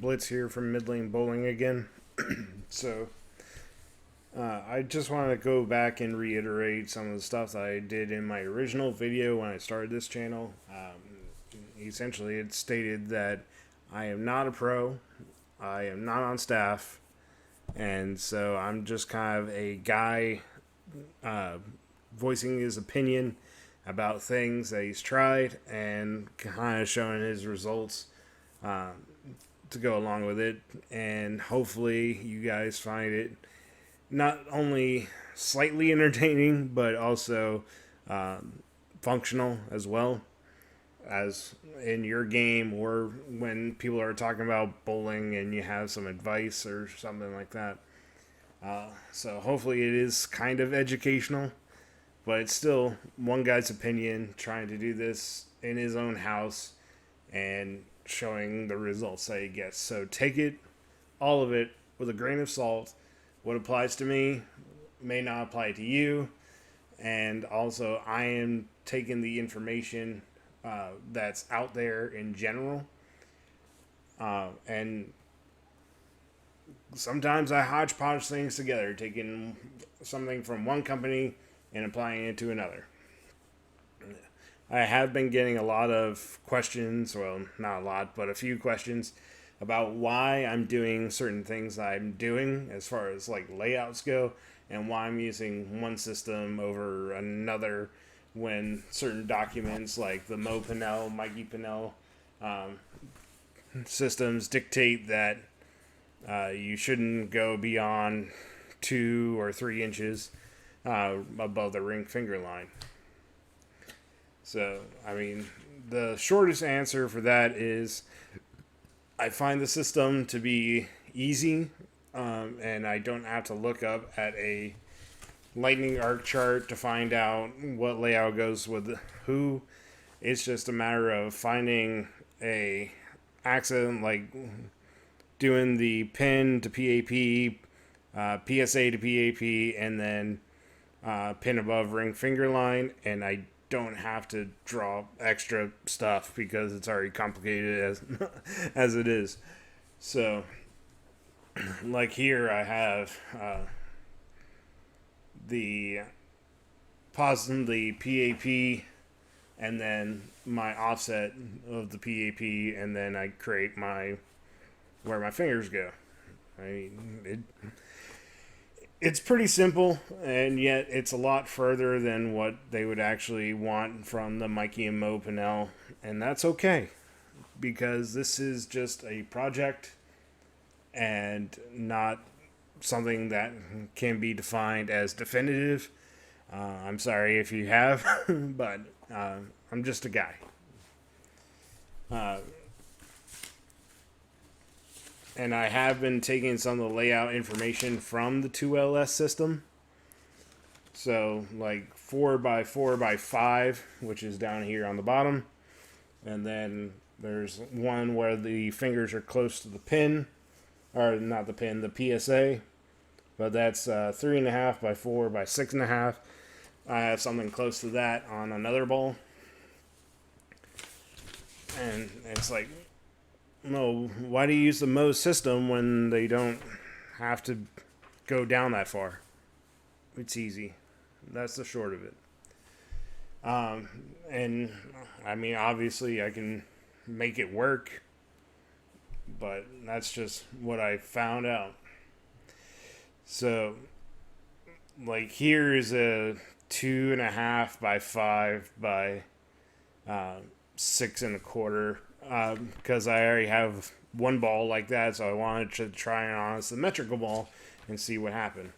Blitz here from Midlane Bowling again. So, I just want to go back and reiterate some of the stuff that I did in my original video when I started this channel. Essentially, it stated that I am not a pro, I am not on staff, and so I'm just kind of a guy uh, voicing his opinion about things that he's tried and kind of showing his results. Uh, to go along with it, and hopefully you guys find it not only slightly entertaining but also functional as well as in your game, or when people are talking about bowling and you have some advice or something like that. So hopefully it is kind of educational, but it's still one guy's opinion trying to do this in his own house and showing the results that he gets. So take it, all of it, with a grain of salt. What applies to me may not apply to you. And also, I am taking the information that's out there in general. And sometimes I hodgepodge things together, taking something from one company and applying it to another. I have been getting a lot of questions, well, not a lot, but a few questions about why I'm doing certain things I'm doing as far as like layouts go, and why I'm using one system over another when certain documents like the Mo Pinnell, Mikey Pinnell systems dictate that you shouldn't go beyond 2 or 3 inches above the ring finger line. So, I mean, the shortest answer for that is I find the system to be easy, and I don't have to look up at a lightning arc chart to find out what layout goes with who. It's just a matter of finding a accident, like doing the pin to PAP, PSA to PAP, and then pin above ring finger line, and I don't have to draw extra stuff because it's already complicated as as it is. So, like here, I have the the PAP, and then my offset of the PAP, and then I create my where my fingers go. I mean, it's pretty simple, and yet it's a lot further than what they would actually want from the Mikey and Mo Pinnell, and that's okay, because this is just a project and not something that can be defined as definitive. I'm sorry if you have, but I'm just a guy. And I have been taking some of the layout information from the 2LS system. So, like 4x4x5, which is down here on the bottom. And then there's one where the fingers are close to the pin, or not the pin, the PSA. But that's 3.5x4x6.5. I have something close to that on another ball. And it's like, no, why do you use the Mo system when they don't have to go down that far? It's easy. That's the short of it. And I mean, obviously, I can make it work, but that's just what I found out. So, like, here is a 2.5x5x6.25. Because I already have one ball like that, so I wanted to try it on a symmetrical ball and see what happened.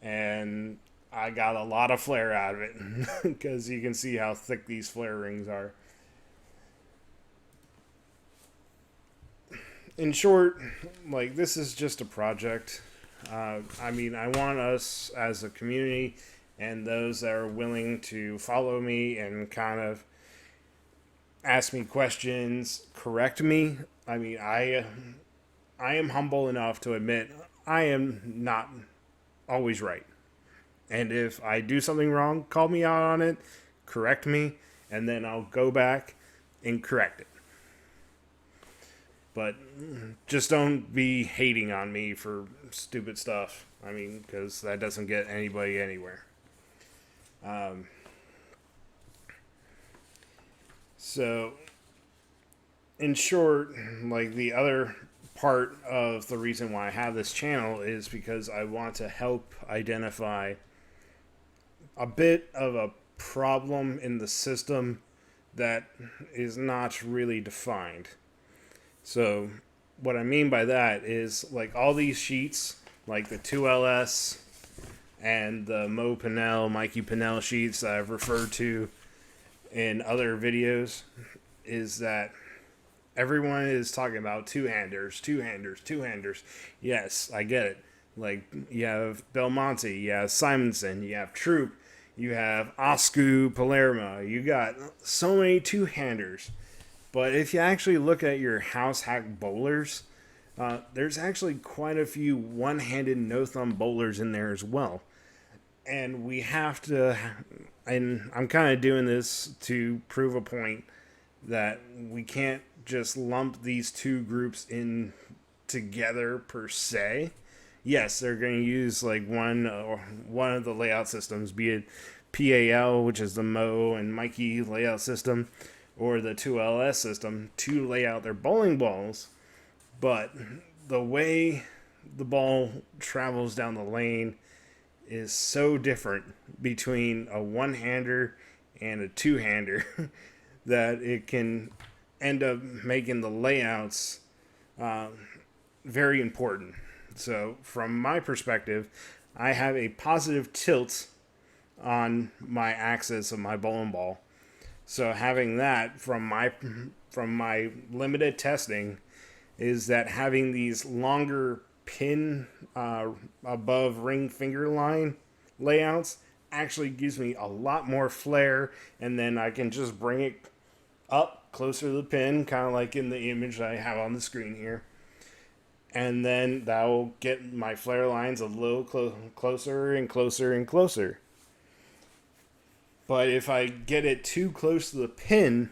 And I got a lot of flare out of it, because you can see how thick these flare rings are. In short, like, this is just a project. I mean, I want us as a community and those that are willing to follow me and kind of ask me questions, correct me. I mean, I am humble enough to admit I am not always right. And if I do something wrong, call me out on it, correct me, and then I'll go back and correct it. But just don't be hating on me for stupid stuff. I mean, because that doesn't get anybody anywhere. So, in short, like the other part of the reason why I have this channel is because I want to help identify a bit of a problem in the system that is not really defined. So, what I mean by that is like all these sheets, like the 2LS and the Mo Pinnell, Mikey Pinnell sheets that I've referred to in other videos, is that everyone is talking about two-handers, two-handers, two-handers. Yes, I get it. Like, you have Belmonte, you have Simonson, you have Troop, you have Oscu Palermo. You got so many two-handers. But if you actually look at your house hack bowlers, there's actually quite a few one-handed no-thumb bowlers in there as well. And we have to, and I'm kind of doing this to prove a point that we can't just lump these two groups in together per se. Yes, they're going to use like one of the layout systems, be it PAL, which is the Mo and Mikey layout system, or the 2LS system to lay out their bowling balls. But the way the ball travels down the lane is so different between a one-hander and a two-hander that it can end up making the layouts very important. So from my perspective, I have a positive tilt on my axis of my bowling ball. So having that from my limited testing is that having these longer pin above ring finger line layouts actually gives me a lot more flair, and then I can just bring it up closer to the pin, kind of like in the image that I have on the screen here. And then that will get my flare lines a little closer and closer and closer. But if I get it too close to the pin,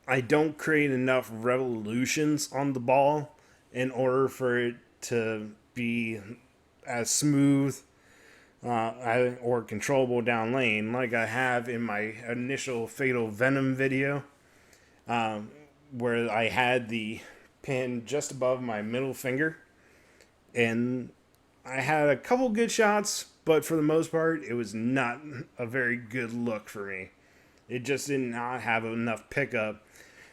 I don't create enough revolutions on the ball in order for it to be as smooth or controllable down lane like I have in my initial Fatal Venom video, where I had the pin just above my middle finger, and I had a couple good shots, but for the most part, it was not a very good look for me. It just did not have enough pickup.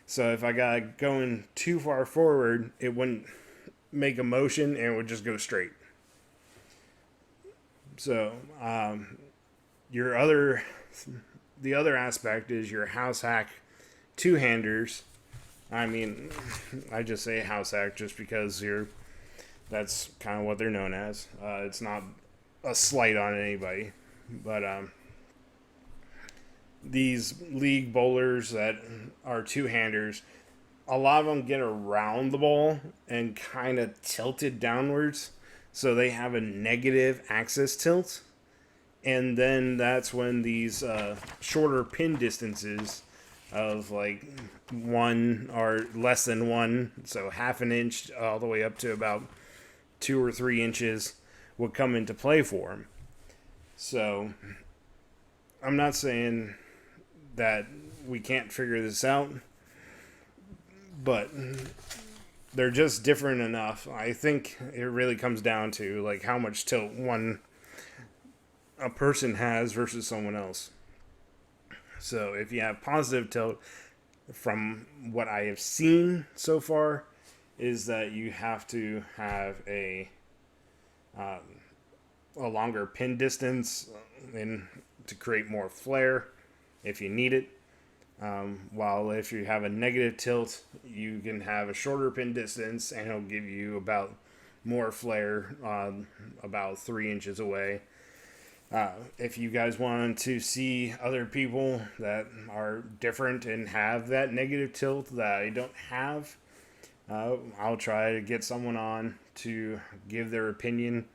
So if I got going too far forward, it wouldn't make a motion and it would just go straight. So the other aspect is your house hack two-handers. I mean, I just say house hack just because that's kind of what they're known as. It's not a slight on anybody, but these league bowlers that are two-handers, a lot of them get around the ball and kind of tilted downwards, so they have a negative axis tilt. And then that's when these shorter pin distances of like 1 or less than 1, so half an inch all the way up to about 2 or 3 inches, would come into play for them. So I'm not saying that we can't figure this out, but they're just different enough. I think it really comes down to like how much tilt a person has versus someone else. So if you have positive tilt, from what I have seen so far, is that you have to have a longer pin distance and to create more flare if you need it. While if you have a negative tilt, you can have a shorter pin distance and it'll give you about more flare about 3 inches away. If you guys want to see other people that are different and have that negative tilt that I don't have, I'll try to get someone on to give their opinion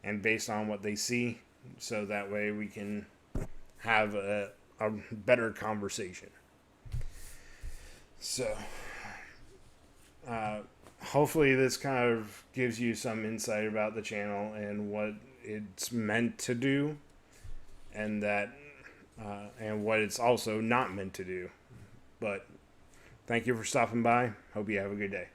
and based on what they see, so that way we can have a better conversation. So, hopefully this kind of gives you some insight about the channel and what it's meant to do, and that and what it's also not meant to do. But thank you for stopping by. Hope you have a good day.